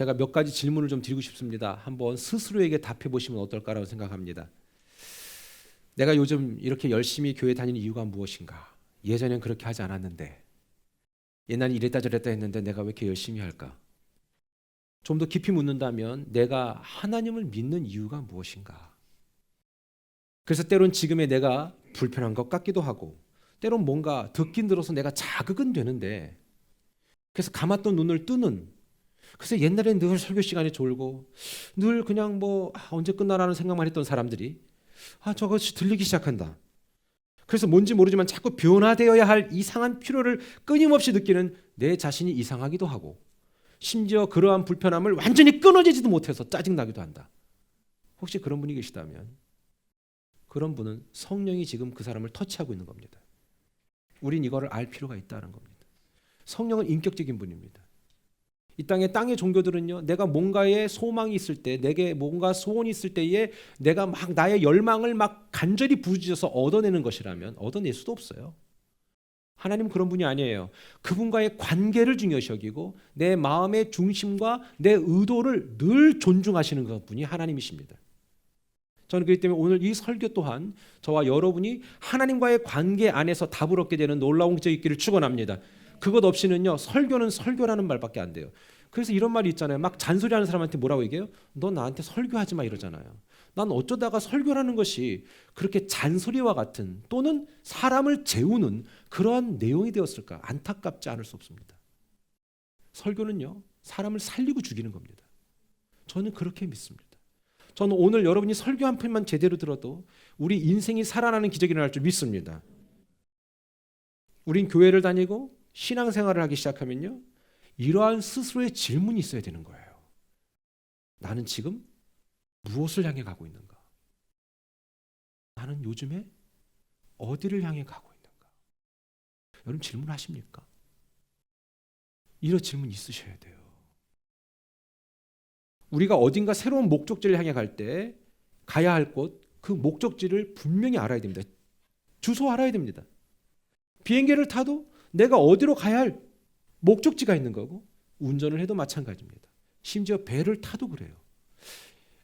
제가 몇 가지 질문을 좀 드리고 싶습니다. 한번 스스로에게 답해 보시면 어떨까라고 생각합니다. 내가 요즘 이렇게 열심히 교회 다니는 이유가 무엇인가? 예전엔 그렇게 하지 않았는데, 옛날에 이랬다 저랬다 했는데 내가 왜 이렇게 열심히 할까? 좀 더 깊이 묻는다면 내가 하나님을 믿는 이유가 무엇인가? 그래서 때론 지금의 내가 불편한 것 같기도 하고, 때론 뭔가 듣긴 들어서 내가 자극은 되는데, 그래서 감았던 눈을 뜨는, 그래서 옛날엔 늘 설교 시간에 졸고 늘 그냥 언제 끝나라는 생각만 했던 사람들이 저것이 들리기 시작한다. 그래서 뭔지 모르지만 자꾸 변화되어야 할 이상한 필요를 끊임없이 느끼는 내 자신이 이상하기도 하고, 심지어 그러한 불편함을 완전히 끊어지지도 못해서 짜증나기도 한다. 혹시 그런 분이 계시다면 그런 분은 성령이 지금 그 사람을 터치하고 있는 겁니다. 우린 이거를 알 필요가 있다는 겁니다. 성령은 인격적인 분입니다. 이 땅의 종교들은요, 내가 뭔가에 소망이 있을 때, 내게 뭔가 소원이 있을 때에 내가 막 나의 열망을 막 간절히 부르짖어서 얻어내는 것이라면 얻어낼 수도 없어요. 하나님은 그런 분이 아니에요. 그분과의 관계를 중요시 여기고 내 마음의 중심과 내 의도를 늘 존중하시는 그분이 하나님이십니다. 저는 그렇기 때문에 오늘 이 설교 또한 저와 여러분이 하나님과의 관계 안에서 답을 얻게 되는 놀라운 기적이 있기를 축원합니다. 그것 없이는요, 설교는 설교라는 말밖에 안 돼요. 그래서 이런 말이 있잖아요. 막 잔소리하는 사람한테 뭐라고 얘기해요? 너 나한테 설교하지 마 이러잖아요. 난 어쩌다가 설교라는 것이 그렇게 잔소리와 같은, 또는 사람을 재우는 그러한 내용이 되었을까? 안타깝지 않을 수 없습니다. 설교는요, 사람을 살리고 죽이는 겁니다. 저는 그렇게 믿습니다. 저는 오늘 여러분이 설교 한 편만 제대로 들어도 우리 인생이 살아나는 기적이 일어날 줄 믿습니다. 우린 교회를 다니고 신앙생활을 하기 시작하면요, 이러한 스스로의 질문이 있어야 되는 거예요. 나는 지금 무엇을 향해 가고 있는가? 나는 요즘에 어디를 향해 가고 있는가? 여러분 질문하십니까? 이런 질문 있으셔야 돼요. 우리가 어딘가 새로운 목적지를 향해 갈 때 가야 할 곳, 그 목적지를 분명히 알아야 됩니다. 주소 알아야 됩니다. 비행기를 타도 내가 어디로 가야 할 목적지가 있는 거고, 운전을 해도 마찬가지입니다. 심지어 배를 타도 그래요.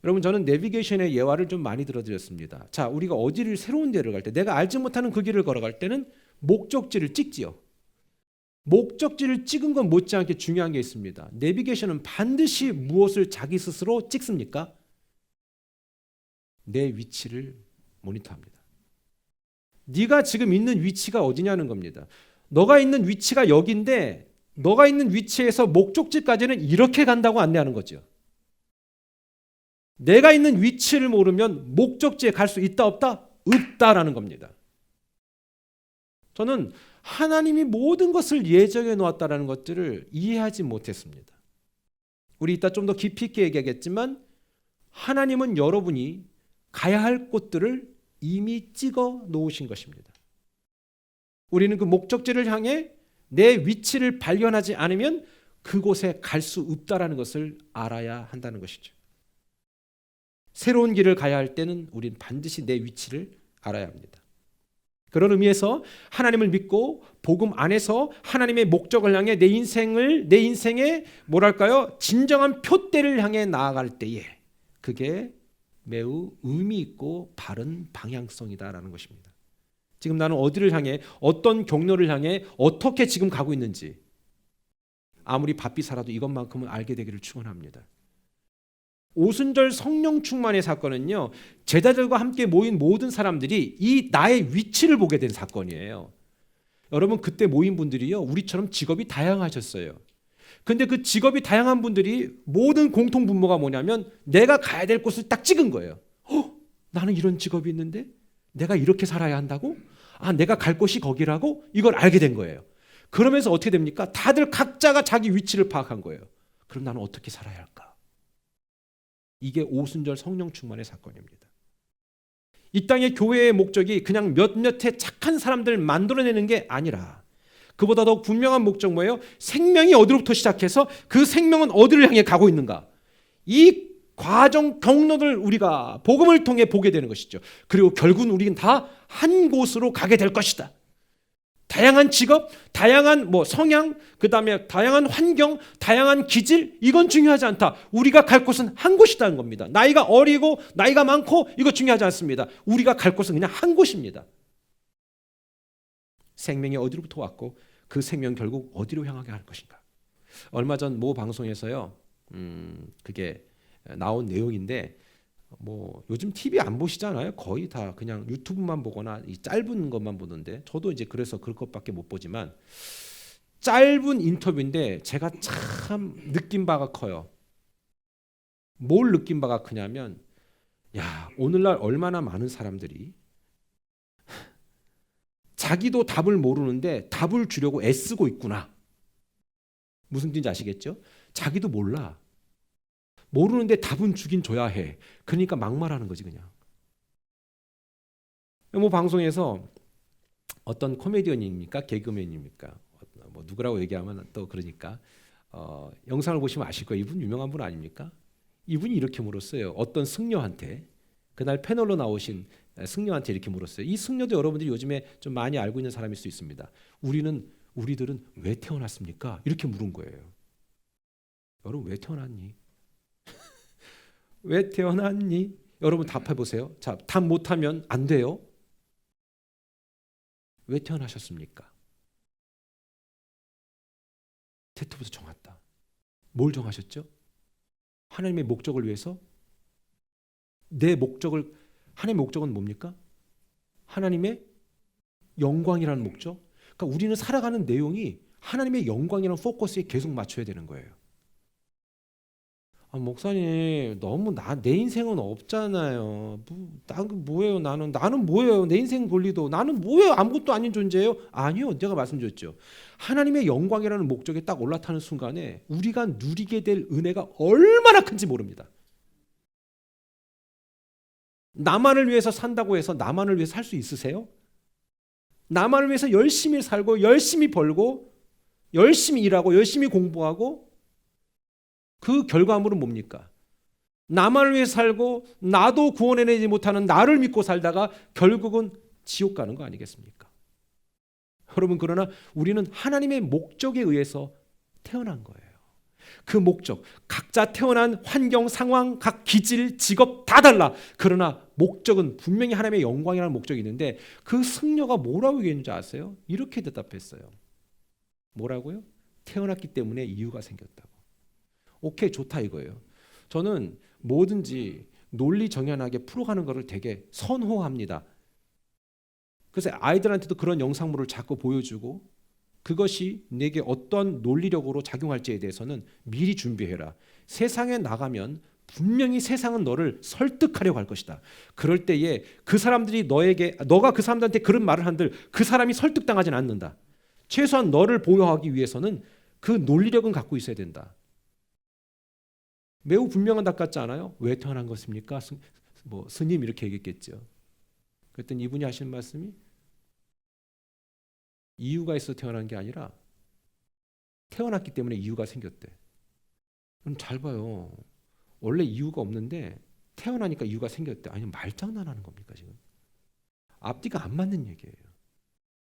여러분, 저는 내비게이션의 예화를 좀 많이 들어드렸습니다. 자, 우리가 어디를 새로운 데를 갈 때, 내가 알지 못하는 그 길을 걸어갈 때는 목적지를 찍지요. 목적지를 찍은 건 못지않게 중요한 게 있습니다. 내비게이션은 반드시 무엇을 자기 스스로 찍습니까? 내 위치를 모니터합니다. 네가 지금 있는 위치가 어디냐는 겁니다. 너가 있는 위치가 여기인데 너가 있는 위치에서 목적지까지는 이렇게 간다고 안내하는 거죠. 내가 있는 위치를 모르면 목적지에 갈 수 있다 없다? 없다라는 겁니다. 저는 하나님이 모든 것을 예정해 놓았다라는 것들을 이해하지 못했습니다. 우리 이따 좀 더 깊이 있게 얘기하겠지만, 하나님은 여러분이 가야 할 곳들을 이미 찍어 놓으신 것입니다. 우리는 그 목적지를 향해 내 위치를 발견하지 않으면 그곳에 갈 수 없다라는 것을 알아야 한다는 것이죠. 새로운 길을 가야 할 때는 우리는 반드시 내 위치를 알아야 합니다. 그런 의미에서 하나님을 믿고 복음 안에서 하나님의 목적을 향해 내 인생의 진정한 표대를 향해 나아갈 때에 그게 매우 의미 있고 바른 방향성이다라는 것입니다. 지금 나는 어디를 향해, 어떤 경로를 향해 어떻게 지금 가고 있는지 아무리 바삐 살아도 이것만큼은 알게 되기를 축원합니다. 오순절 성령 충만의 사건은요, 제자들과 함께 모인 모든 사람들이 이 나의 위치를 보게 된 사건이에요. 여러분, 그때 모인 분들이요, 우리처럼 직업이 다양하셨어요. 근데 그 직업이 다양한 분들이 모든 공통 분모가 뭐냐면 내가 가야 될 곳을 딱 찍은 거예요. 나는 이런 직업이 있는데 내가 이렇게 살아야 한다고? 내가 갈 곳이 거기라고? 이걸 알게 된 거예요. 그러면서 어떻게 됩니까? 다들 각자가 자기 위치를 파악한 거예요. 그럼 나는 어떻게 살아야 할까? 이게 오순절 성령 충만의 사건입니다. 이 땅의 교회의 목적이 그냥 몇몇의 착한 사람들 만들어내는 게 아니라, 그보다 더 분명한 목적 뭐예요? 생명이 어디로부터 시작해서 그 생명은 어디를 향해 가고 있는가? 이 과정 경로를 우리가 복음을 통해 보게 되는 것이죠. 그리고 결국은 우리는 다 한 곳으로 가게 될 것이다. 다양한 직업, 다양한 성향, 그다음에 다양한 환경, 다양한 기질, 이건 중요하지 않다. 우리가 갈 곳은 한 곳이라는 겁니다. 나이가 어리고 나이가 많고 이거 중요하지 않습니다. 우리가 갈 곳은 그냥 한 곳입니다. 생명이 어디로부터 왔고 그 생명 결국 어디로 향하게 할 것인가. 얼마 전 모 방송에서요, 그게 나온 내용인데, 요즘 TV 안 보시잖아요. 거의 다 그냥 유튜브만 보거나 이 짧은 것만 보는데, 저도 이제 그래서 그럴 것밖에 못 보지만, 짧은 인터뷰인데 제가 참 느낀 바가 커요. 뭘 느낀 바가 크냐면, 야, 오늘날 얼마나 많은 사람들이 자기도 답을 모르는데 답을 주려고 애쓰고 있구나. 무슨 뜻인지 아시겠죠? 자기도 몰라. 모르는데 답은 주긴 줘야 해. 그러니까 막말하는 거지 그냥. 방송에서 어떤 코미디언입니까? 개그맨입니까? 누구라고 얘기하면 또 그러니까 영상을 보시면 아실 거예요. 이분 유명한 분 아닙니까? 이분이 이렇게 물었어요. 어떤 승려한테, 그날 패널로 나오신 승려한테 이렇게 물었어요. 이 승려도 여러분들이 요즘에 좀 많이 알고 있는 사람일 수 있습니다. 우리들은 왜 태어났습니까? 이렇게 물은 거예요. 여러분 왜 태어났니? 왜 태어났니? 여러분 답해 보세요. 자, 답 못하면 안 돼요. 왜 태어나셨습니까? 태초부터 정했다. 뭘 정하셨죠? 하나님의 목적을 위해서. 하나님의 목적은 뭡니까? 하나님의 영광이라는 목적. 그러니까 우리는 살아가는 내용이 하나님의 영광이라는 포커스에 계속 맞춰야 되는 거예요. 목사님, 너무 내 인생은 없잖아요. 뭐예요? 나는 뭐예요? 내 인생 권리도 나는 뭐예요? 아무것도 아닌 존재예요? 아니요, 제가 말씀드렸죠. 하나님의 영광이라는 목적에 딱 올라타는 순간에 우리가 누리게 될 은혜가 얼마나 큰지 모릅니다. 나만을 위해서 산다고 해서 나만을 위해서 살 수 있으세요? 나만을 위해서 열심히 살고 열심히 벌고 열심히 일하고 열심히 공부하고 그 결과물은 뭡니까? 나만을 위해 살고 나도 구원해내지 못하는 나를 믿고 살다가 결국은 지옥 가는 거 아니겠습니까? 여러분, 그러나 우리는 하나님의 목적에 의해서 태어난 거예요. 그 목적, 각자 태어난 환경, 상황, 각 기질, 직업 다 달라. 그러나 목적은 분명히 하나님의 영광이라는 목적이 있는데 그 승려가 뭐라고 얘기했는지 아세요? 이렇게 대답했어요. 뭐라고요? 태어났기 때문에 이유가 생겼다고. 오케이, 좋다 이거예요. 저는 뭐든지 논리 정연하게 풀어가는 것을 되게 선호합니다. 그래서 아이들한테도 그런 영상물을 자꾸 보여주고 그것이 내게 어떤 논리력으로 작용할지에 대해서는 미리 준비해라. 세상에 나가면 분명히 세상은 너를 설득하려고 할 것이다. 그럴 때에 그 사람들이 너가 그 사람들한테 그런 말을 한들 그 사람이 설득당하진 않는다. 최소한 너를 보호하기 위해서는 그 논리력은 갖고 있어야 된다. 매우 분명한 답 같지 않아요? 왜 태어난 것입니까? 스님 이렇게 얘기했겠죠. 그랬더니 이분이 하시는 말씀이 이유가 있어 태어난 게 아니라 태어났기 때문에 이유가 생겼대. 그럼 잘 봐요. 원래 이유가 없는데 태어나니까 이유가 생겼대. 아니, 말장난하는 겁니까 지금? 앞뒤가 안 맞는 얘기예요.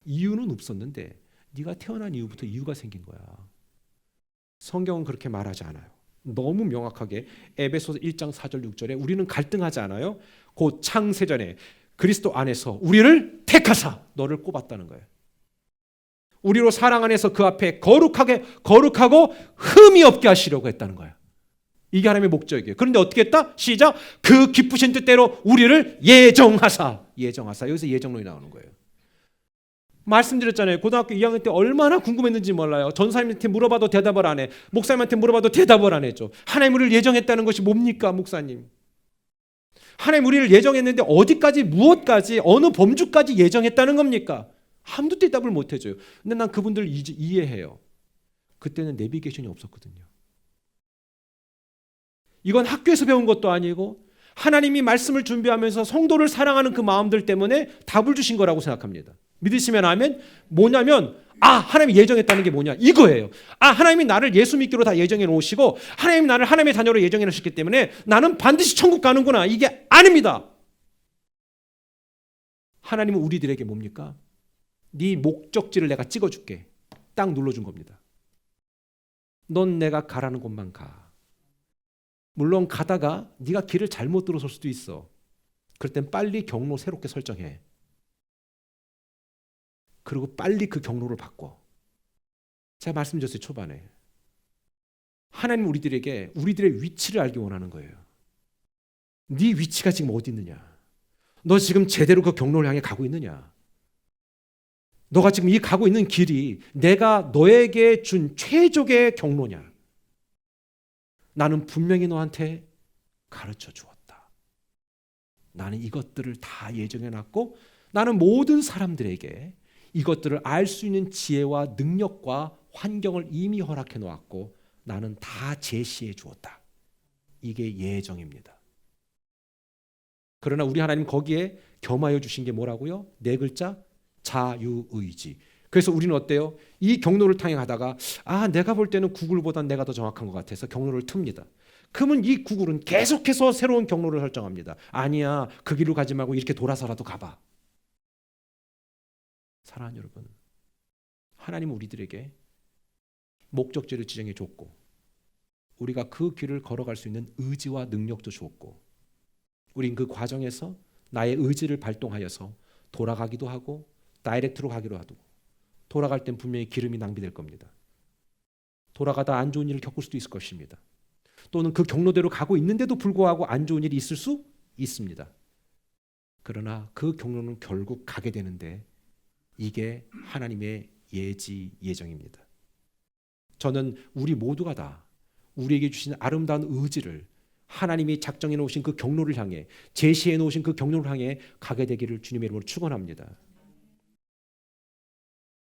이유는 없었는데 네가 태어난 이후부터 이유가 생긴 거야. 성경은 그렇게 말하지 않아요. 너무 명확하게 에베소서 1장 4절 6절에 우리는 갈등하지 않아요. 곧 창세전에 그리스도 안에서 우리를 택하사 너를 꼽았다는 거예요. 우리로 사랑 안에서 그 앞에 거룩하고 흠이 없게 하시려고 했다는 거예요. 이게 하나님의 목적이에요. 그런데 어떻게 했다? 시작. 그 기쁘신 뜻대로 우리를 예정하사. 여기서 예정론이 나오는 거예요. 말씀드렸잖아요. 고등학교 2학년 때 얼마나 궁금했는지 몰라요. 전사님한테 물어봐도 대답을 안 해. 목사님한테 물어봐도 대답을 안 해줘. 하나님 우리를 예정했다는 것이 뭡니까, 목사님? 하나님 우리를 예정했는데 어디까지, 무엇까지, 어느 범주까지 예정했다는 겁니까? 아무도 대답을 못 해줘요. 근데 난 그분들 이해해요. 그때는 내비게이션이 없었거든요. 이건 학교에서 배운 것도 아니고 하나님이 말씀을 준비하면서 성도를 사랑하는 그 마음들 때문에 답을 주신 거라고 생각합니다. 믿으시면 아멘. 뭐냐면 하나님이 예정했다는 게 뭐냐 이거예요. 하나님이 나를 예수 믿기로 다 예정해 놓으시고 하나님이 나를 하나님의 자녀로 예정해 놓으셨기 때문에 나는 반드시 천국 가는구나. 이게 아닙니다. 하나님은 우리들에게 뭡니까? 네 목적지를 내가 찍어줄게. 딱 눌러준 겁니다. 넌 내가 가라는 곳만 가. 물론 가다가 네가 길을 잘못 들어설 수도 있어. 그럴 땐 빨리 경로 새롭게 설정해. 그리고 빨리 그 경로를 바꿔. 제가 말씀드렸어요, 초반에. 하나님 우리들에게 우리들의 위치를 알기 원하는 거예요. 네 위치가 지금 어디 있느냐? 너 지금 제대로 그 경로를 향해 가고 있느냐? 너가 지금 이 가고 있는 길이 내가 너에게 준 최적의 경로냐? 나는 분명히 너한테 가르쳐 주었다. 나는 이것들을 다 예정해 놨고 나는 모든 사람들에게 이것들을 알 수 있는 지혜와 능력과 환경을 이미 허락해 놓았고 나는 다 제시해 주었다. 이게 예정입니다. 그러나 우리 하나님 거기에 겸하여 주신 게 뭐라고요? 네 글자, 자유의지. 그래서 우리는 어때요? 이 경로를 통해 가다가 내가 볼 때는 구글보단 내가 더 정확한 것 같아서 경로를 틉니다. 그러면 이 구글은 계속해서 새로운 경로를 설정합니다. 아니야, 그 길로 가지 말고 이렇게 돌아서라도 가봐. 사랑하는 여러분, 하나님은 우리들에게 목적지를 지정해 줬고 우리가 그 길을 걸어갈 수 있는 의지와 능력도 주었고 우린 그 과정에서 나의 의지를 발동하여서 돌아가기도 하고 다이렉트로 가기로 하고 돌아갈 땐 분명히 기름이 낭비될 겁니다. 돌아가다 안 좋은 일을 겪을 수도 있을 것입니다. 또는 그 경로대로 가고 있는데도 불구하고 안 좋은 일이 있을 수 있습니다. 그러나 그 경로는 결국 가게 되는데 이게 하나님의 예정입니다. 저는 우리 모두가 다 우리에게 주신 아름다운 의지를 하나님이 작정해 놓으신 그 경로를 향해 제시해 놓으신 그 경로를 향해 가게 되기를 주님의 이름으로 축원합니다.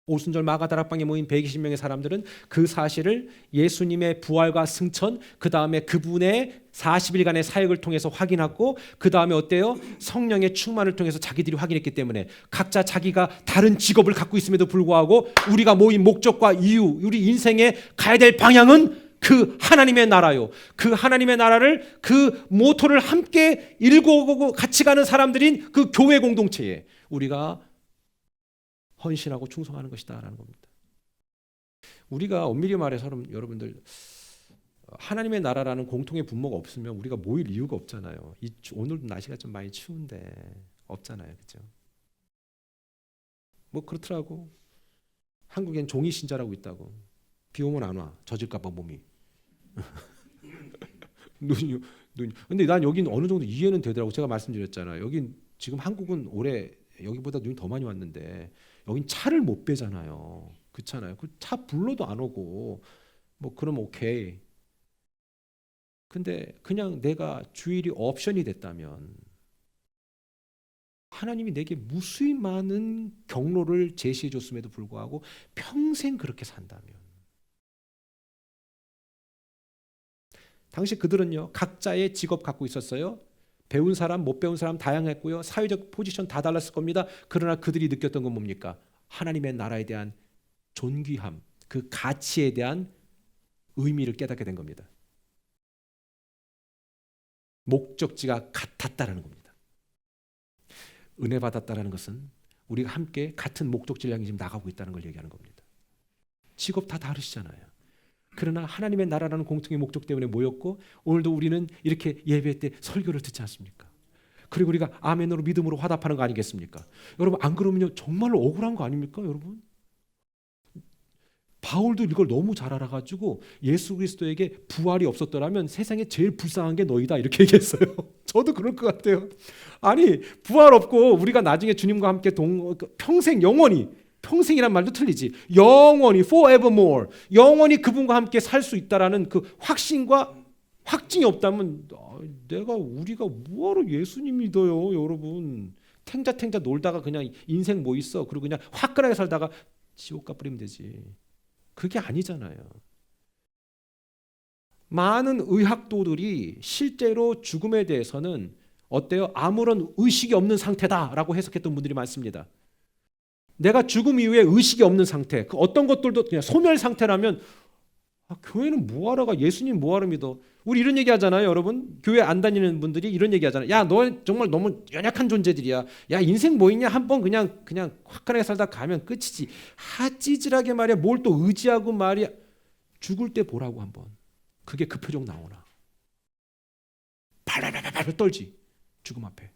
오순절 마가다락방에 모인 120명의 사람들은 그 사실을 예수님의 부활과 승천, 그 다음에 그분의 40일간의 사역을 통해서 확인하고 그 다음에 어때요? 성령의 충만을 통해서 자기들이 확인했기 때문에 각자 자기가 다른 직업을 갖고 있음에도 불구하고 우리가 모인 목적과 이유, 우리 인생에 가야 될 방향은 그 하나님의 나라요. 그 하나님의 나라를 그 모토를 함께 일구고 같이 가는 사람들인 그 교회 공동체에 우리가 헌신하고 충성하는 것이다라는 겁니다. 우리가 엄밀히 말해서 여러분들 하나님의 나라라는 공통의 분모가 없으면 우리가 모일 이유가 없잖아요. 오늘도 날씨가 좀 많이 추운데 없잖아요, 그렇죠? 뭐 그렇더라고. 한국엔 종이 신자라고 있다고. 비 오면 안 와. 젖을까봐 몸이. 눈이. 근데 난 여긴 어느 정도 이해는 되더라고. 제가 말씀드렸잖아요. 여긴 지금 한국은 올해 여기보다 눈이 더 많이 왔는데 여긴 차를 못 빼잖아요. 그렇잖아요. 그 차 불러도 안 오고 뭐 그럼 오케이. 근데 그냥 내가 주일이 옵션이 됐다면 하나님이 내게 무수히 많은 경로를 제시해 줬음에도 불구하고 평생 그렇게 산다면 당시 그들은요 각자의 직업 갖고 있었어요. 배운 사람, 못 배운 사람 다양했고요. 사회적 포지션 다 달랐을 겁니다. 그러나 그들이 느꼈던 건 뭡니까? 하나님의 나라에 대한 존귀함, 그 가치에 대한 의미를 깨닫게 된 겁니다. 목적지가 같았다라는 겁니다. 은혜 받았다라는 것은 우리가 함께 같은 목적지를 향해 지금 나가고 있다는 걸 얘기하는 겁니다. 직업 다 다르시잖아요. 그러나 하나님의 나라라는 공통의 목적 때문에 모였고 오늘도 우리는 이렇게 예배 때 설교를 듣지 않습니까? 그리고 우리가 아멘으로 믿음으로 화답하는 거 아니겠습니까? 여러분 안 그러면요 정말로 억울한 거 아닙니까 여러분? 바울도 이걸 너무 잘 알아가지고 예수 그리스도에게 부활이 없었더라면 세상에 제일 불쌍한 게 너희다 이렇게 얘기했어요. 저도 그럴 것 같아요. 아니 부활 없고 우리가 나중에 주님과 함께 평생 영원히 평생이란 말도 틀리지. 영원히 forevermore 영원히 그분과 함께 살 수 있다라는 그 확신과 확증이 없다면 우리가 뭐하러 예수님 믿어요 여러분. 탱자탱자 놀다가 그냥 인생 뭐 있어 그리고 그냥 화끈하게 살다가 지옥 가버리면 되지. 그게 아니잖아요. 많은 의학도들이 실제로 죽음에 대해서는 어때요? 아무런 의식이 없는 상태다라고 해석했던 분들이 많습니다. 내가 죽음 이후에 의식이 없는 상태, 그 어떤 것들도 그냥 소멸 상태라면 교회는 뭐하러 가? 예수님 뭐하러 믿어? 우리 이런 얘기 하잖아요, 여러분. 교회 안 다니는 분들이 이런 얘기 하잖아요. 야, 너 정말 너무 연약한 존재들이야. 야, 인생 뭐 있냐? 한번 그냥 화끈하게 살다 가면 끝이지. 찌질하게 말이야. 뭘 또 의지하고 말이야. 죽을 때 보라고 한번. 그게 그 표정 나오나? 발발발발 떨지. 죽음 앞에.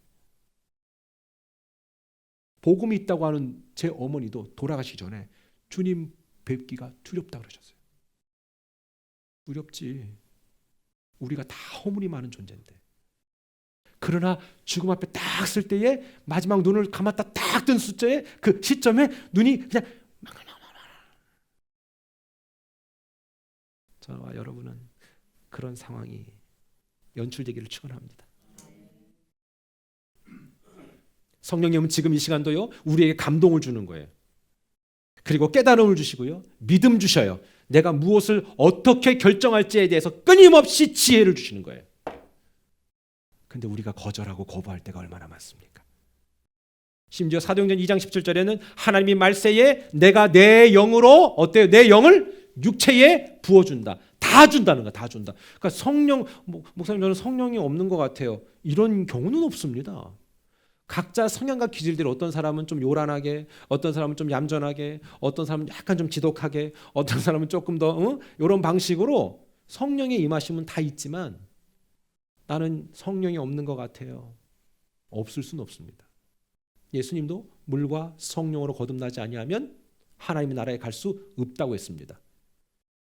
복음이 있다고 하는 제 어머니도 돌아가시기 전에 주님 뵙기가 두렵다 그러셨어요. 두렵지. 우리가 다 허물이 많은 존재인데. 그러나 죽음 앞에 딱 쓸 때에 마지막 눈을 감았다 딱 뜬 숫자에 그 시점에 눈이 그냥 저와 여러분은 그런 상황이 연출되기를 축원합니다. 성령님은 지금 이 시간도요 우리에게 감동을 주는 거예요. 그리고 깨달음을 주시고요 믿음 주셔요. 내가 무엇을 어떻게 결정할지에 대해서 끊임없이 지혜를 주시는 거예요. 근데 우리가 거절하고 거부할 때가 얼마나 많습니까? 심지어 사도행전 2장 17절에는 하나님이 말세에 내가 내 영으로 어때요? 내 영을 육체에 부어준다. 다 준다는 거야. 다 준다. 그러니까 성령, 목사님 저는 성령이 없는 것 같아요. 이런 경우는 없습니다. 각자 성향과 기질대로 어떤 사람은 좀 요란하게, 어떤 사람은 좀 얌전하게, 어떤 사람은 약간 좀 지독하게, 어떤 사람은 조금 더 이런 방식으로 성령의 임하심은 다 있지만 나는 성령이 없는 것 같아요. 없을 수는 없습니다. 예수님도 물과 성령으로 거듭나지 아니하면 하나님의 나라에 갈 수 없다고 했습니다.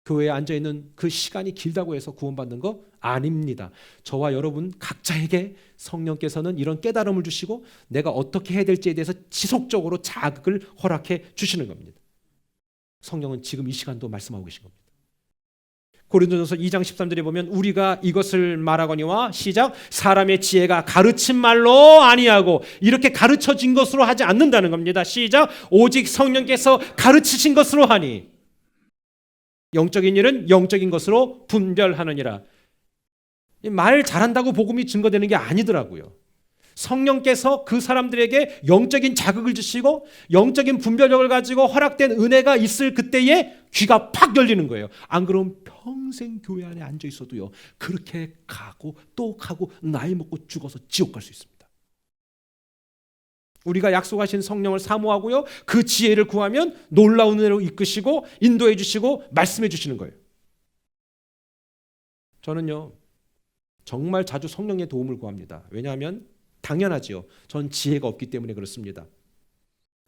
교회에 앉아있는 그 시간이 길다고 해서 구원받는 거 아닙니다. 저와 여러분 각자에게 성령께서는 이런 깨달음을 주시고 내가 어떻게 해야 될지에 대해서 지속적으로 자극을 허락해 주시는 겁니다. 성령은 지금 이 시간도 말씀하고 계신 겁니다. 고린도전서 2장 13절에 보면 우리가 이것을 말하거니와 시작 사람의 지혜가 가르친 말로 아니하고 이렇게 가르쳐진 것으로 하지 않는다는 겁니다. 시작 오직 성령께서 가르치신 것으로 하니 영적인 일은 영적인 것으로 분별하느니라. 말 잘한다고 복음이 증거되는 게 아니더라고요. 성령께서 그 사람들에게 영적인 자극을 주시고 영적인 분별력을 가지고 허락된 은혜가 있을 그때에 귀가 팍 열리는 거예요. 안 그러면 평생 교회 안에 앉아 있어도요 그렇게 가고 또 가고 나이 먹고 죽어서 지옥 갈 수 있습니다. 우리가 약속하신 성령을 사모하고요 그 지혜를 구하면 놀라운 은혜로 이끄시고 인도해 주시고 말씀해 주시는 거예요. 저는요 정말 자주 성령의 도움을 구합니다. 왜냐하면 당연하지요. 전 지혜가 없기 때문에 그렇습니다.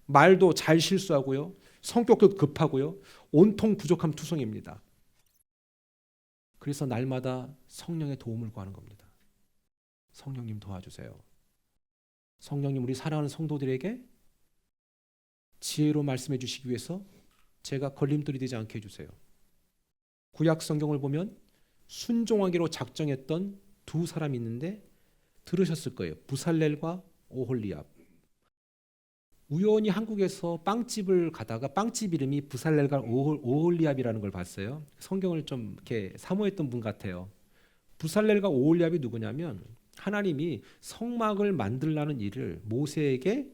말도 잘 실수하고요 성격도 급하고요 온통 부족함 투성입니다. 그래서 날마다 성령의 도움을 구하는 겁니다. 성령님 도와주세요. 성령님 우리 사랑하는 성도들에게 지혜로 말씀해 주시기 위해서 제가 걸림돌이 되지 않게 해주세요. 구약 성경을 보면 순종하기로 작정했던 두 사람이 있는데 들으셨을 거예요. 부살렐과 오홀리압. 우연히 한국에서 빵집을 가다가 빵집 이름이 부살렐과 오홀리압이라는 걸 봤어요. 성경을 좀 이렇게 사모했던 분 같아요. 부살렐과 오홀리압이 누구냐면 하나님이 성막을 만들라는 일을 모세에게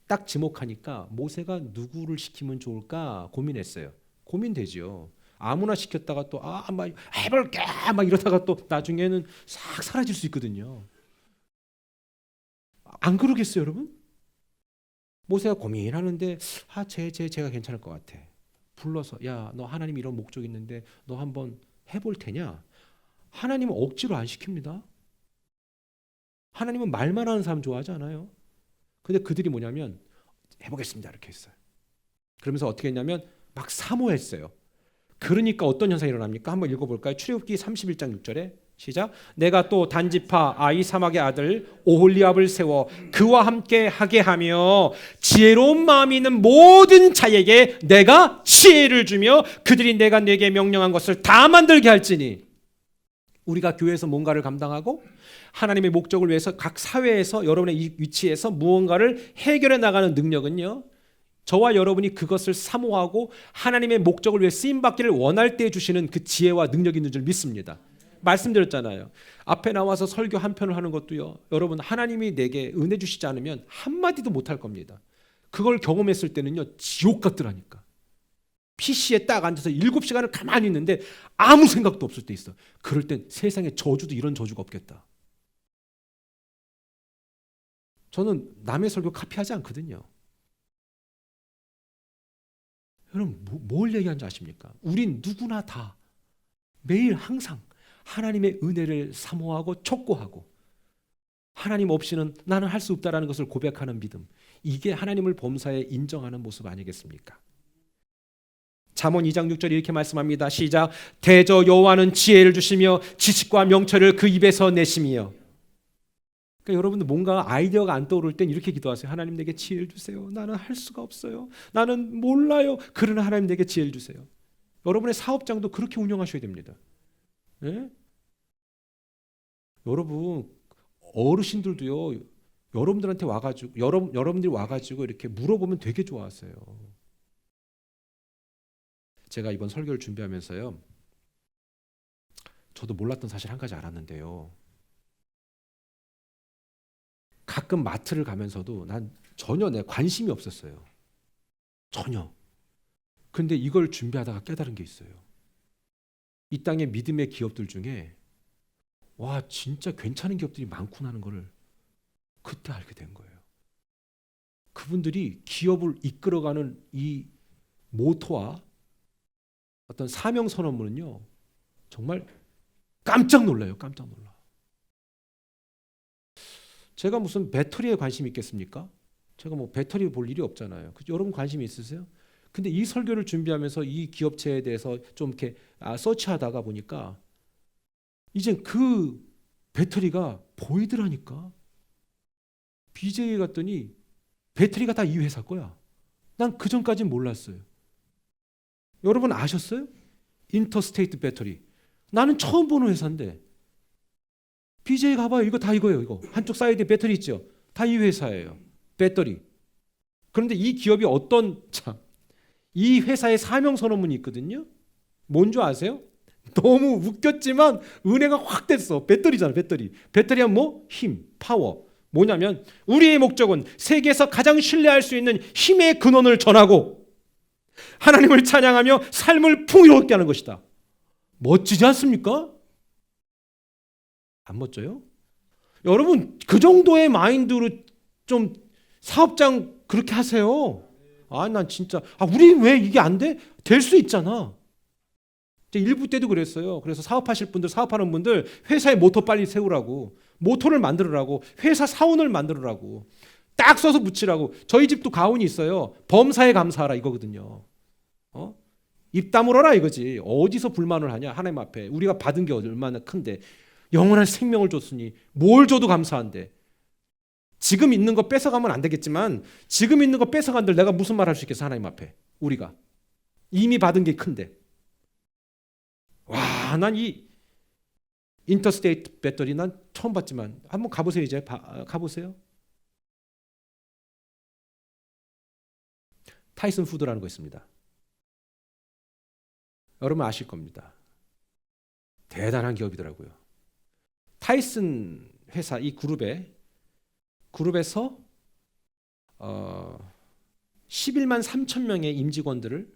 딱 지목하니까 모세가 누구를 시키면 좋을까 고민했어요. 고민되죠. 아무나 시켰다가 또 막 해볼게 막 이러다가 또 나중에는 싹 사라질 수 있거든요. 안 그러겠어요, 여러분? 모세가 고민하는데 제가 괜찮을 것 같아. 불러서 야, 너 하나님 이런 목적 있는데 너 한번 해볼 테냐? 하나님은 억지로 안 시킵니다. 하나님은 말만 하는 사람 좋아하지 않아요. 근데 그들이 뭐냐면 해보겠습니다 이렇게 했어요. 그러면서 어떻게 했냐면 막 사모했어요. 그러니까 어떤 현상이 일어납니까? 한번 읽어볼까요? 출애굽기 31장 6절에 시작. 내가 또 단지파 아히사막의 아들 오홀리압을 세워 그와 함께 하게 하며 지혜로운 마음이 있는 모든 자에게 내가 지혜를 주며 그들이 내가 내게 명령한 것을 다 만들게 할지니. 우리가 교회에서 뭔가를 감당하고 하나님의 목적을 위해서 각 사회에서 여러분의 위치에서 무언가를 해결해 나가는 능력은요 저와 여러분이 그것을 사모하고 하나님의 목적을 위해 쓰임받기를 원할 때 주시는 그 지혜와 능력이 있는 줄 믿습니다. 말씀드렸잖아요. 앞에 나와서 설교 한 편을 하는 것도요 여러분 하나님이 내게 은혜 주시지 않으면 한마디도 못할 겁니다. 그걸 경험했을 때는요 지옥 같더라니까. PC에 딱 앉아서 7시간을 가만히 있는데 아무 생각도 없을 때 있어. 그럴 땐 세상에 저주도 이런 저주가 없겠다. 저는 남의 설교 카피하지 않거든요. 여러분 뭘 얘기하는지 아십니까? 우린 누구나 다 매일 항상 하나님의 은혜를 사모하고 촉구하고 하나님 없이는 나는 할 수 없다라는 것을 고백하는 믿음, 이게 하나님을 범사에 인정하는 모습 아니겠습니까? 잠언 2장 6절에 이렇게 말씀합니다. 시작. 대저 여호와는 지혜를 주시며 지식과 명철을 그 입에서 내심이여. 그러니까 여러분들 뭔가 아이디어가 안 떠오를 땐 이렇게 기도하세요. 하나님 내게 지혜를 주세요. 나는 할 수가 없어요. 나는 몰라요. 그러나 하나님 내게 지혜를 주세요. 여러분의 사업장도 그렇게 운영하셔야 됩니다. 네? 여러분 어르신들도요. 여러분들한테 와가지고 여러분들이 와가지고 이렇게 물어보면 되게 좋아하세요. 제가 이번 설교를 준비하면서요. 저도 몰랐던 사실 한 가지 알았는데요. 가끔 마트를 가면서도 난 전혀 내 관심이 없었어요. 전혀. 근데 이걸 준비하다가 깨달은 게 있어요. 이 땅의 믿음의 기업들 중에 와 진짜 괜찮은 기업들이 많구나 하는 거를 그때 알게 된 거예요. 그분들이 기업을 이끌어가는 이 모토와 어떤 사명 선언문은요. 정말 깜짝 놀라요. 깜짝 놀라. 제가 무슨 배터리에 관심이 있겠습니까? 제가 뭐 배터리 볼 일이 없잖아요. 여러분 관심이 있으세요? 근데 이 설교를 준비하면서 이 기업체에 대해서 좀 이렇게 서치하다가 보니까 이젠 그 배터리가 보이더라니까. BJ에 갔더니 배터리가 다 이 회사 거야. 난 그 전까진 몰랐어요. 여러분 아셨어요? 인터스테이트 배터리. 나는 처음 보는 회사인데 BJ 가봐요. 이거 다 이거예요. 이거 한쪽 사이드에 배터리 있죠. 다 이 회사예요. 배터리. 그런데 이 기업이 이 회사의 사명 선언문이 있거든요. 뭔 줄 아세요? 너무 웃겼지만 은혜가 확 됐어. 배터리잖아. 배터리 하면 뭐? 힘, 파워. 뭐냐면 우리의 목적은 세계에서 가장 신뢰할 수 있는 힘의 근원을 전하고 하나님을 찬양하며 삶을 풍요롭게 하는 것이다. 멋지지 않습니까? 안 멋져요? 여러분 그 정도의 마인드로 좀 사업장 그렇게 하세요. 난 진짜 우리 왜 이게 안 돼? 될 수 있잖아. 일부 때도 그랬어요. 그래서 사업하실 분들, 사업하는 분들 회사의 모토 빨리 세우라고, 모토를 만들으라고, 회사 사원을 만들으라고 딱 써서 붙이라고. 저희 집도 가훈이 있어요. 범사에 감사하라 이거거든요. 입 다물어라 이거지. 어디서 불만을 하냐 하나님 앞에. 우리가 받은 게 얼마나 큰데 영원한 생명을 줬으니 뭘 줘도 감사한데. 지금 있는 거 뺏어가면 안 되겠지만 지금 있는 거 뺏어간들 내가 무슨 말 할 수 있겠어 하나님 앞에. 우리가 이미 받은 게 큰데. 와, 난 이 인터스테이트 배터리 난 처음 봤지만 한번 가보세요. 이제 가보세요. 타이슨 푸드라는 거 있습니다. 여러분 아실 겁니다. 대단한 기업이더라고요. 타이슨 회사 이 그룹에서 11만 3천 명의 임직원들을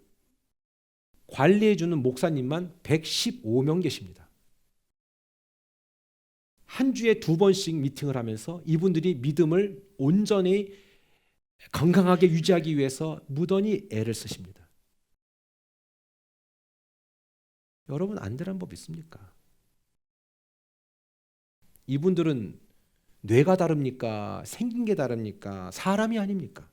관리해주는 목사님만 115명 계십니다. 한 주에 2번씩 미팅을 하면서 이분들이 믿음을 온전히 건강하게 유지하기 위해서 무던히 애를 쓰십니다. 여러분 안 되란 법 있습니까? 이분들은 뇌가 다릅니까? 생긴 게 다릅니까? 사람이 아닙니까?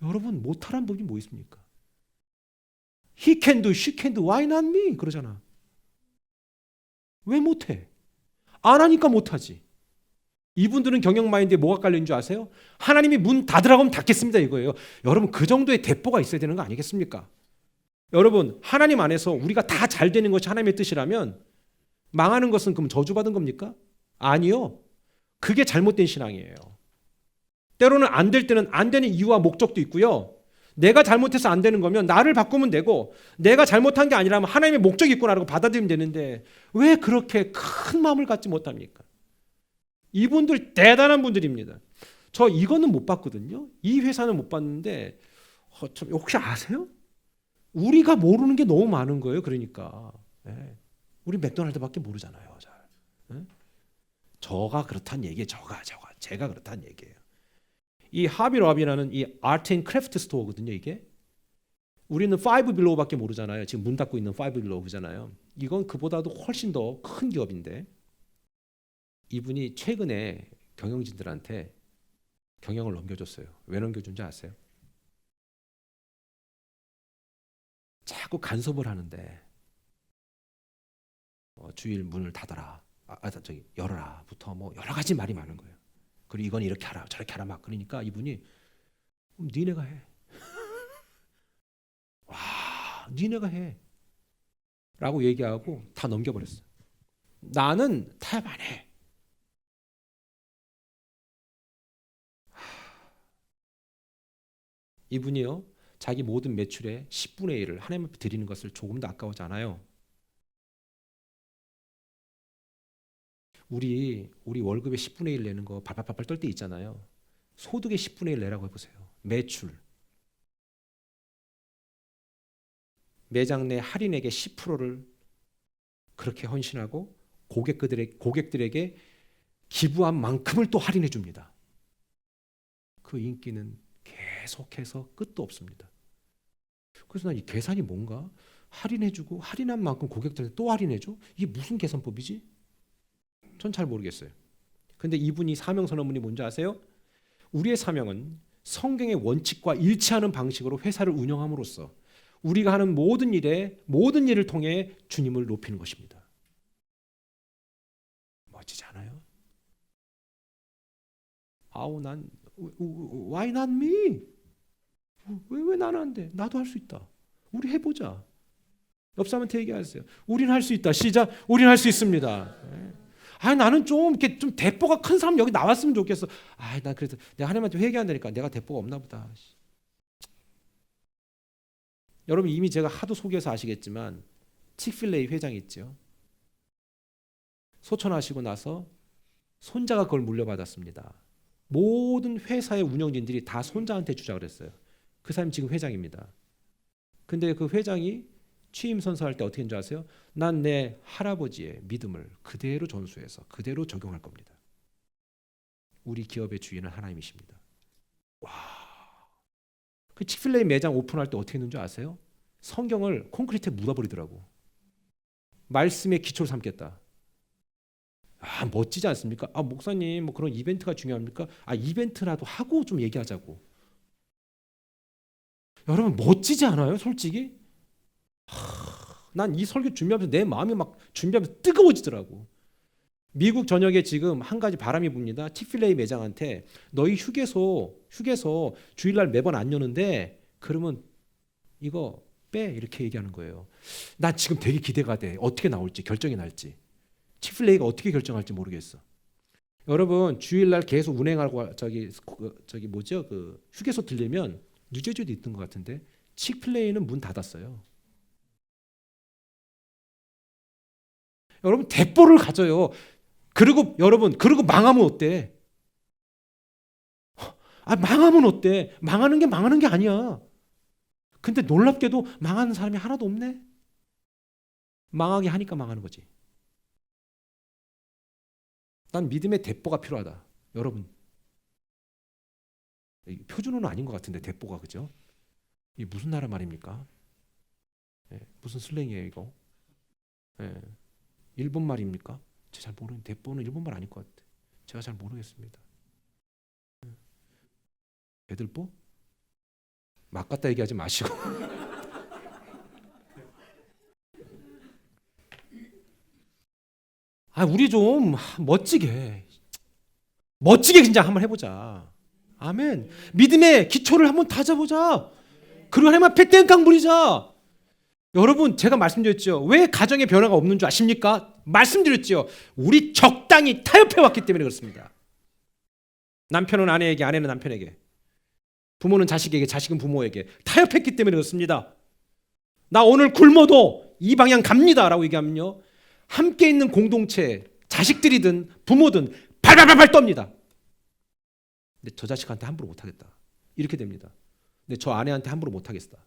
여러분 못하란 법이 뭐 있습니까? He can do, she can do, why not me? 그러잖아. 왜 못해? 안 하니까 못하지. 이분들은 경영 마인드에 뭐가 깔린 줄 아세요? 하나님이 문 닫으라고 하면 닫겠습니다 이거예요. 여러분 그 정도의 대포가 있어야 되는 거 아니겠습니까? 여러분 하나님 안에서 우리가 다 잘 되는 것이 하나님의 뜻이라면 망하는 것은 그럼 저주받은 겁니까? 아니요. 그게 잘못된 신앙이에요. 때로는 안 될 때는 안 되는 이유와 목적도 있고요. 내가 잘못해서 안 되는 거면 나를 바꾸면 되고 내가 잘못한 게 아니라면 하나님의 목적이 있구나라고 받아들이면 되는데 왜 그렇게 큰 마음을 갖지 못합니까? 이분들 대단한 분들입니다. 저 이거는 못 봤거든요. 이 회사는 못 봤는데 혹시 아세요? 우리가 모르는 게 너무 많은 거예요. 그러니까 우리 맥도날드밖에 모르잖아요. 잘. 저가 그렇다는 얘기예요. 제가 그렇다는 얘기예요. 이 하비러비라는 이 아트 앤 크래프트 스토어거든요. 이게 우리는 파이브 빌로우밖에 모르잖아요. 지금 문 닫고 있는 파이브 빌로우잖아요. 이건 그보다도 훨씬 더 큰 기업인데 이분이 최근에 경영진들한테 경영을 넘겨줬어요. 왜 넘겨준지 아세요? 자꾸 간섭을 하는데 주일 문을 닫아라, 열어라부터 뭐 여러 가지 말이 많은 거예요. 그리고 이건 이렇게 하라, 저렇게 하라 막 그러니까 이분이 니네가 해. 와, 니네가 해. 라고 얘기하고 다 넘겨버렸어요. 나는 타협 안 해. 이분이요, 자기 모든 매출의 10분의 1을 하나님 앞에 드리는 것을 조금 더 아까워하지 않아요. 우리 월급의 10분의 1 내는 거 발발발발 떨 때 있잖아요. 소득의 10분의 1 내라고 해보세요. 매출. 매장 내 할인액의 10%를 그렇게 헌신하고 고객들에게 기부한 만큼을 또 할인해 줍니다. 그 인기는 계속해서 끝도 없습니다. 그래서 난 이 계산이 뭔가? 할인해주고 할인한 만큼 고객들한테 또 할인해줘? 이게 무슨 계산법이지? 전 잘 모르겠어요. 근데 이분이 사명선언문이 뭔지 아세요? 우리의 사명은 성경의 원칙과 일치하는 방식으로 회사를 운영함으로써 우리가 하는 모든 일을 통해 주님을 높이는 것입니다. 멋지지 않아요? 아우, 난 why not me? 왜 나는 안 돼? 나도 할 수 있다. 우리 해보자. 옆 사람한테 얘기하세요. 우리는 할 수 있다. 시작. 우리는 할 수 있습니다. 나는 좀 이렇게 좀 대포가 큰 사람 여기 나왔으면 좋겠어. 난 그래서 내가 하나님한테 회개한다니까 내가 대포가 없나 보다. 여러분 이미 제가 하도 소개해서 아시겠지만 칙필레이 회장이 있죠. 소천하시고 나서 손자가 그걸 물려받았습니다. 모든 회사의 운영진들이 다 손자한테 주자고 그랬어요. 그 사람이 지금 회장입니다. 근데 그 회장이 취임 선서할 때 어떻게 했는지 아세요? 난 내 할아버지의 믿음을 그대로 전수해서 그대로 적용할 겁니다. 우리 기업의 주인은 하나님이십니다. 와, 그 칙필레이 매장 오픈할 때 어떻게 했는지 아세요? 성경을 콘크리트에 묻어버리더라고. 말씀의 기초를 삼겠다. 멋지지 않습니까? 목사님 뭐 그런 이벤트가 중요합니까? 이벤트라도 하고 좀 얘기하자고. 여러분 멋지지 않아요? 솔직히? 난 이 설교 준비하면서 내 마음이 막 준비하면서 뜨거워지더라고. 미국 전역에 지금 한 가지 바람이 붑니다. 칙필레이 매장한테 너희 휴게소 주일날 매번 안 여는데 그러면 이거 빼 이렇게 얘기하는 거예요. 난 지금 되게 기대가 돼. 어떻게 나올지 결정이 날지. 칙필레이가 어떻게 결정할지 모르겠어. 여러분 주일날 계속 운행하고 그 휴게소 들리면 뉴저지도 있던 것 같은데 칙필레이는 문 닫았어요. 여러분 대포를 가져요. 그리고 망하면 어때? 망하면 어때? 망하는 게 아니야. 근데 놀랍게도 망하는 사람이 하나도 없네. 망하게 하니까 망하는 거지. 난 믿음의 대포가 필요하다. 여러분 표준어는 아닌 것 같은데 대포가 그죠? 이게 무슨 나라 말입니까? 무슨 슬랭이에요 이거? 일본 말입니까? 제가 잘 모르는 대포는 일본 말 아닐 것 같아. 제가 잘 모르겠습니다. 배들보? 막 갖다 얘기하지 마시고. 우리 좀 멋지게 진짜 한번 해보자. 아멘. 믿음의 기초를 한번 다져보자. 그리고 하나님 앞에 땡깡 부리자. 여러분 제가 말씀드렸죠. 왜 가정의 변화가 없는 줄 아십니까? 말씀드렸죠. 우리 적당히 타협해왔기 때문에 그렇습니다. 남편은 아내에게, 아내는 남편에게, 부모는 자식에게, 자식은 부모에게 타협했기 때문에 그렇습니다. 나 오늘 굶어도 이 방향 갑니다 라고 얘기하면요, 함께 있는 공동체, 자식들이든 부모든 발발발발 떱니다. 근데 저 자식한테 함부로 못하겠다. 이렇게 됩니다. 근데 저 아내한테 함부로 못하겠다.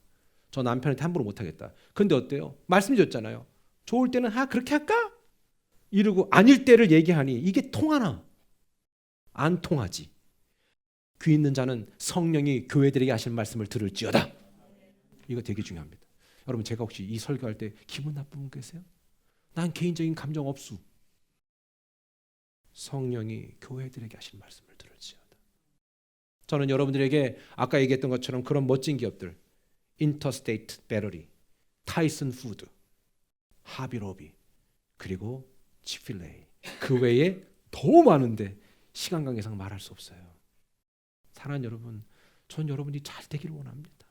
저 남편한테 함부로 못하겠다. 근데 어때요? 말씀드렸잖아요. 좋을 때는 그렇게 할까? 이러고 아닐 때를 얘기하니 이게 통하나? 안 통하지. 귀 있는 자는 성령이 교회들에게 하시는 말씀을 들을지어다. 이거 되게 중요합니다. 여러분, 제가 혹시 이 설교할 때 기분 나쁜 분 계세요? 난 개인적인 감정 없수. 성령이 교회들에게 하신 말씀을 들을지어다. 저는 여러분들에게 아까 얘기했던 것처럼 그런 멋진 기업들, 인터스테이트 배터리, 타이슨 푸드, 하비로비, 그리고 치필레이, 그 외에 더 많은데 시간 관계상 말할 수 없어요. 사랑하는 여러분, 전 여러분이 잘 되기를 원합니다.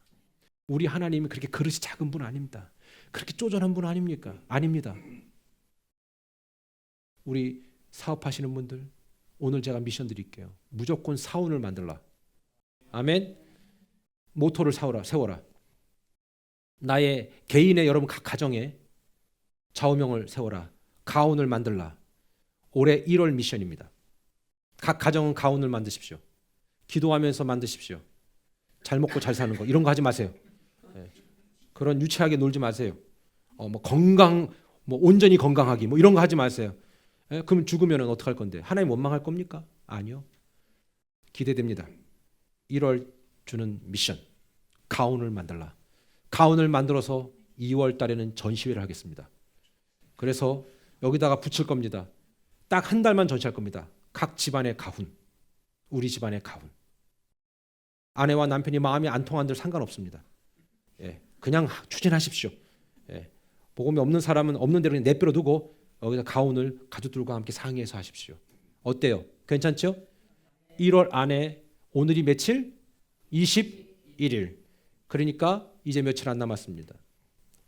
우리 하나님은 그렇게 그릇이 작은 분 아닙니다. 그렇게 쪼잔한 분 아닙니까? 아닙니다. 우리 사업하시는 분들, 오늘 제가 미션 드릴게요. 무조건 사원을 만들라. 아멘. 모토를 세워라. 나의 개인의 여러분 각 가정에 좌우명을 세워라. 가온을 만들라. 올해 1월 미션입니다. 각 가정은 가온을 만드십시오. 기도하면서 만드십시오. 잘 먹고 잘 사는 거 이런 거 하지 마세요. 그런 유치하게 놀지 마세요. 건강, 온전히 건강하기 이런 거 하지 마세요. 그럼 죽으면 어떡할 건데? 하나님 원망할 겁니까? 아니요. 기대됩니다. 1월 주는 미션. 가온을 만들라. 가온을 만들어서 2월 달에는 전시회를 하겠습니다. 그래서 여기다가 붙일 겁니다. 딱 한 달만 전시할 겁니다. 각 집안의 가훈. 우리 집안의 가훈. 아내와 남편이 마음이 안 통한들 상관없습니다. 그냥 추진하십시오. 복음이 없는 사람은 없는 대로 그냥 내버려 두고 여기다 가훈을 가족들과 함께 상의해서 하십시오. 어때요? 괜찮죠? 1월 안에 오늘이 며칠? 21일. 그러니까 이제 며칠 안 남았습니다.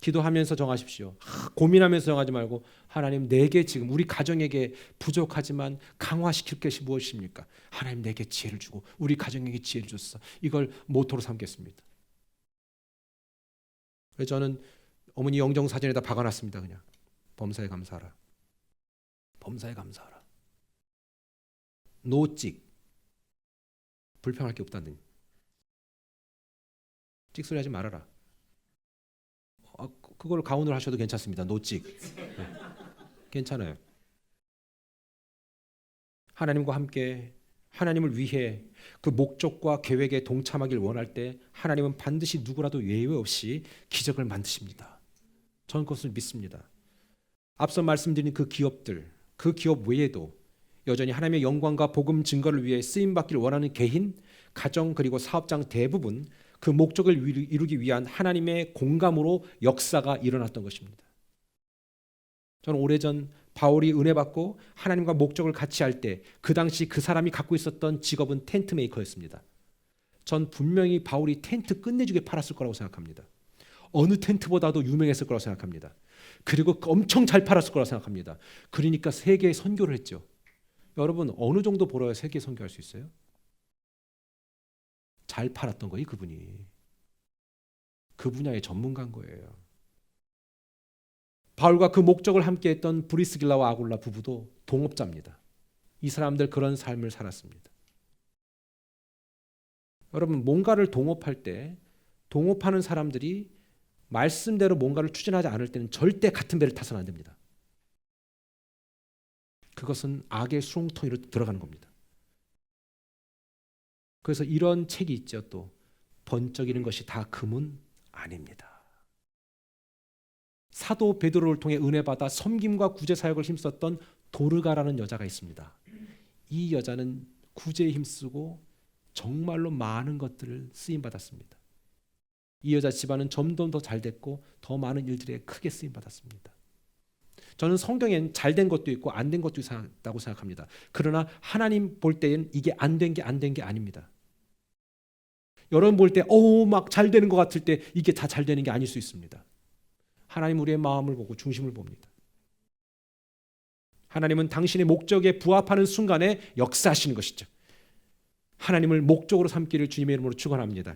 기도하면서 정하십시오. 고민하면서 정하지 말고 하나님, 내게 지금 우리 가정에게 부족하지만 강화시킬 것이 무엇입니까? 하나님, 내게 지혜를 주고 우리 가정에게 지혜를 줬어. 이걸 모토로 삼겠습니다. 그래서 저는 어머니 영정사전에다 박아놨습니다. 그냥 범사에 감사하라. 범사에 감사하라. 노찍. 불평할 게 없다는. 찍소리 하지 말아라. 그걸 가운을 하셔도 괜찮습니다. 노찍. 괜찮아요. 하나님과 함께 하나님을 위해 그 목적과 계획에 동참하길 원할 때 하나님은 반드시 누구라도 예외 없이 기적을 만드십니다. 저는 그것을 믿습니다. 앞서 말씀드린 그 기업들, 그 기업 외에도 여전히 하나님의 영광과 복음 증거를 위해 쓰임받기를 원하는 개인, 가정 그리고 사업장 대부분 그 목적을 이루기 위한 하나님의 공감으로 역사가 일어났던 것입니다. 저는 오래전 바울이 은혜 받고 하나님과 목적을 같이 할 때 그 당시 그 사람이 갖고 있었던 직업은 텐트 메이커였습니다. 전 분명히 바울이 텐트 끝내주게 팔았을 거라고 생각합니다. 어느 텐트보다도 유명했을 거라고 생각합니다. 그리고 엄청 잘 팔았을 거라고 생각합니다. 그러니까 세계에 선교를 했죠. 여러분, 어느 정도 벌어야 세계에 선교할 수 있어요? 잘 팔았던 거예요. 그분이. 그 분야의 전문가인 거예요. 바울과 그 목적을 함께했던 브리스길라와 아굴라 부부도 동업자입니다. 이 사람들 그런 삶을 살았습니다. 여러분, 뭔가를 동업할 때 동업하는 사람들이 말씀대로 뭔가를 추진하지 않을 때는 절대 같은 배를 타서는 안 됩니다. 그것은 악의 수렁텅이로 들어가는 겁니다. 그래서 이런 책이 있죠. 또 번쩍이는 것이 다 금은 아닙니다. 사도 베드로를 통해 은혜 받아 섬김과 구제 사역을 힘썼던 도르가라는 여자가 있습니다. 이 여자는 구제에 힘쓰고 정말로 많은 것들을 쓰임 받았습니다. 이 여자 집안은 점점 더 잘 됐고 더 많은 일들에 크게 쓰임 받았습니다. 저는 성경엔 잘된 것도 있고 안 된 것도 있다고 생각합니다. 그러나 하나님 볼 때는 이게 안 된 게 아닙니다. 여러분 볼 때 막 잘 되는 것 같을 때 이게 다 잘 되는 게 아닐 수 있습니다. 하나님 우리의 마음을 보고 중심을 봅니다. 하나님은 당신의 목적에 부합하는 순간에 역사하시는 것이죠. 하나님을 목적으로 삼기를 주님의 이름으로 축원합니다.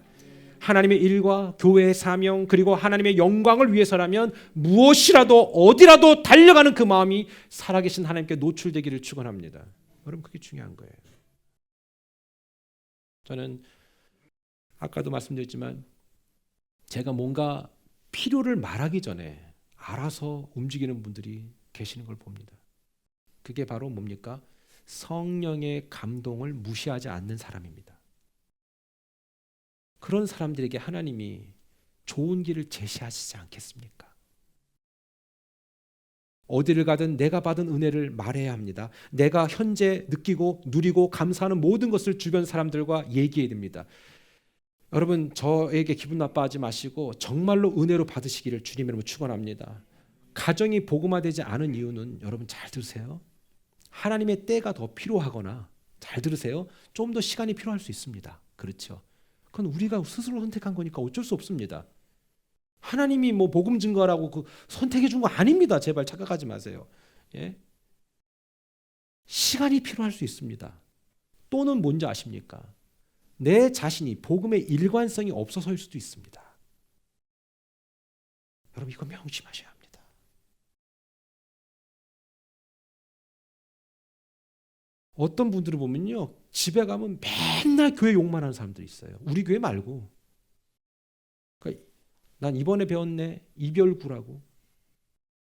하나님의 일과 교회의 사명 그리고 하나님의 영광을 위해서라면 무엇이라도 어디라도 달려가는 그 마음이 살아계신 하나님께 노출되기를 축원합니다. 여러분, 그게 중요한 거예요. 저는 아까도 말씀드렸지만 제가 뭔가 필요를 말하기 전에 알아서 움직이는 분들이 계시는 걸 봅니다. 그게 바로 뭡니까? 성령의 감동을 무시하지 않는 사람입니다. 그런 사람들에게 하나님이 좋은 길을 제시하시지 않겠습니까? 어디를 가든 내가 받은 은혜를 말해야 합니다. 내가 현재 느끼고 누리고 감사하는 모든 것을 주변 사람들과 얘기해야 됩니다. 여러분, 저에게 기분 나빠하지 마시고 정말로 은혜로 받으시기를 주님 이름으로 축원합니다. 가정이 복음화되지 않은 이유는 여러분 잘 들으세요. 하나님의 때가 더 필요하거나, 잘 들으세요, 좀 더 시간이 필요할 수 있습니다. 그렇죠? 그건 우리가 스스로 선택한 거니까 어쩔 수 없습니다. 하나님이 뭐 복음 증거라고 그 선택해 준 거 아닙니다. 제발 착각하지 마세요. 예? 시간이 필요할 수 있습니다. 또는 뭔지 아십니까? 내 자신이 복음의 일관성이 없어서일 수도 있습니다. 여러분, 이거 명심하셔야 합니다. 어떤 분들을 보면요, 집에 가면 맨날 교회 욕만 하는 사람들이 있어요. 우리 교회 말고. 그러니까 난 이번에 배웠네, 이별구라고.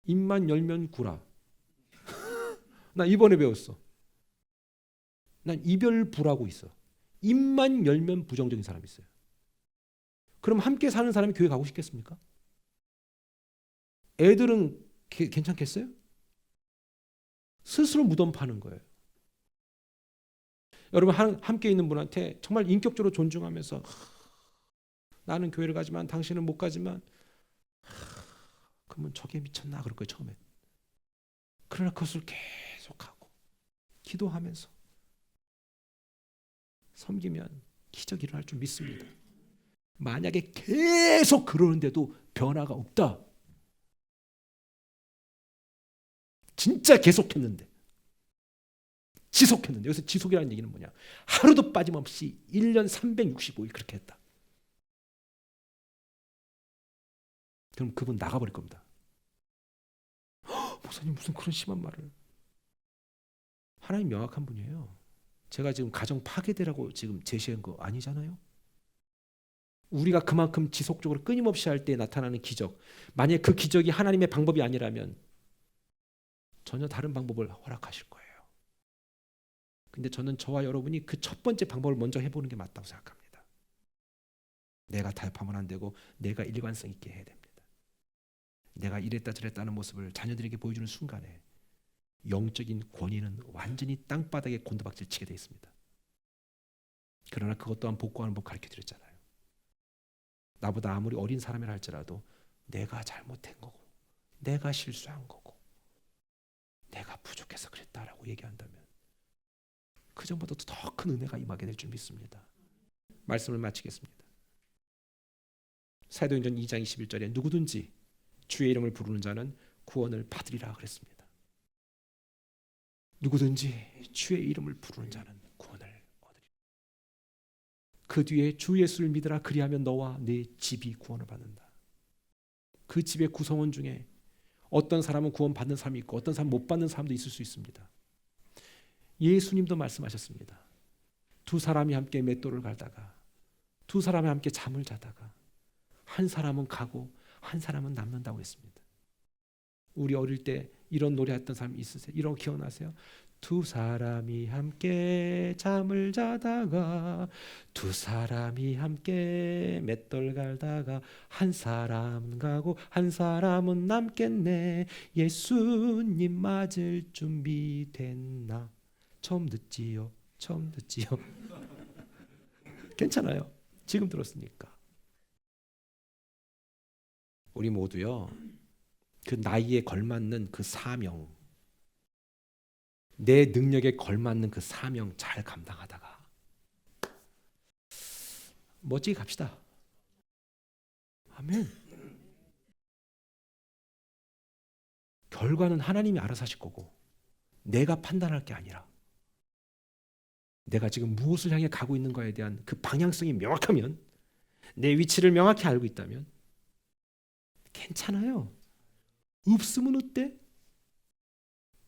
입만 열면 구라. 나 이번에 배웠어. 난 이별부라고 있어. 입만 열면 부정적인 사람이 있어요. 그럼 함께 사는 사람이 교회 가고 싶겠습니까? 애들은 괜찮겠어요? 스스로 무덤 파는 거예요. 여러분, 함께 있는 분한테 정말 인격적으로 존중하면서, 나는 교회를 가지만 당신은 못 가지만, 그러면 저게 미쳤나 그럴 거예요, 처음에. 그러나 그것을 계속하고 기도하면서 섬기면 기적이 일어날 줄 믿습니다. 만약에 계속 그러는데도 변화가 없다, 진짜 계속했는데, 지속했는데, 여기서 지속이라는 얘기는 뭐냐? 하루도 빠짐없이 1년 365일 그렇게 했다. 그럼 그분 나가버릴 겁니다. 목사님, 무슨 그런 심한 말을. 하나님 명확한 분이에요. 제가 지금 가정 파괴되라고 지금 제시한 거 아니잖아요. 우리가 그만큼 지속적으로 끊임없이 할 때 나타나는 기적, 만약 그 기적이 하나님의 방법이 아니라면 전혀 다른 방법을 허락하실 거예요. 근데 저는 저와 여러분이 그 첫 번째 방법을 먼저 해보는 게 맞다고 생각합니다. 내가 타협하면 안 되고 내가 일관성 있게 해야 됩니다. 내가 이랬다 저랬다 하는 모습을 자녀들에게 보여주는 순간에 영적인 권위는 완전히 땅바닥에 곤두박질 치게 되어 있습니다. 그러나 그것 또한 복구하는 법 가르쳐드렸잖아요. 나보다 아무리 어린 사람이라 할지라도 내가 잘못한 거고, 내가 실수한 거고, 내가 부족해서 그랬다라고 얘기한다면 그 전보다도 더 큰 은혜가 임하게 될 줄 믿습니다. 말씀을 마치겠습니다. 사도행전 2장 21절에 누구든지 주의 이름을 부르는 자는 구원을 받으리라 그랬습니다. 누구든지 주의 이름을 부르는 자는 구원을 얻으리라. 그 뒤에 주 예수를 믿으라, 그리하면 너와 네 집이 구원을 받는다. 그 집의 구성원 중에 어떤 사람은 구원 받는 사람이 있고 어떤 사람은 못 받는 사람도 있을 수 있습니다. 예수님도 말씀하셨습니다. 두 사람이 함께 맷돌을 갈다가, 두 사람이 함께 잠을 자다가 한 사람은 가고 한 사람은 남는다고 했습니다. 우리 어릴 때 이런 노래 했던 사람 있으세요? 이런 거 기억나세요? 두 사람이 함께 잠을 자다가, 두 사람이 함께 맷돌 갈다가, 한 사람은 가고 한 사람은 남겠네. 예수님 맞을 준비 됐나? 처음 듣지요. 처음 듣지요. 괜찮아요. 지금 들었으니까. 우리 모두요, 그 나이에 걸맞는 그 사명, 내 능력에 걸맞는 그 사명 잘 감당하다가 멋지게 갑시다. 아멘. 결과는 하나님이 알아서 하실 거고 내가 판단할 게 아니라 내가 지금 무엇을 향해 가고 있는 거에 대한 그 방향성이 명확하면, 내 위치를 명확히 알고 있다면 괜찮아요. 없으면 어때?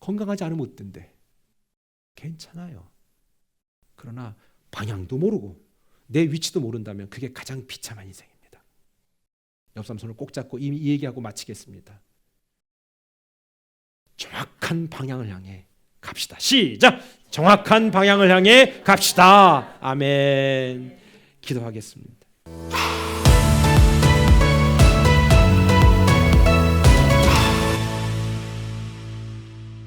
건강하지 않으면 어떤데? 괜찮아요. 그러나 방향도 모르고 내 위치도 모른다면 그게 가장 비참한 인생입니다. 옆 사람 손을 꼭 잡고 이 얘기하고 마치겠습니다. 정확한 방향을 향해 갑시다. 시작! 정확한 방향을 향해 갑시다. 아멘. 기도하겠습니다.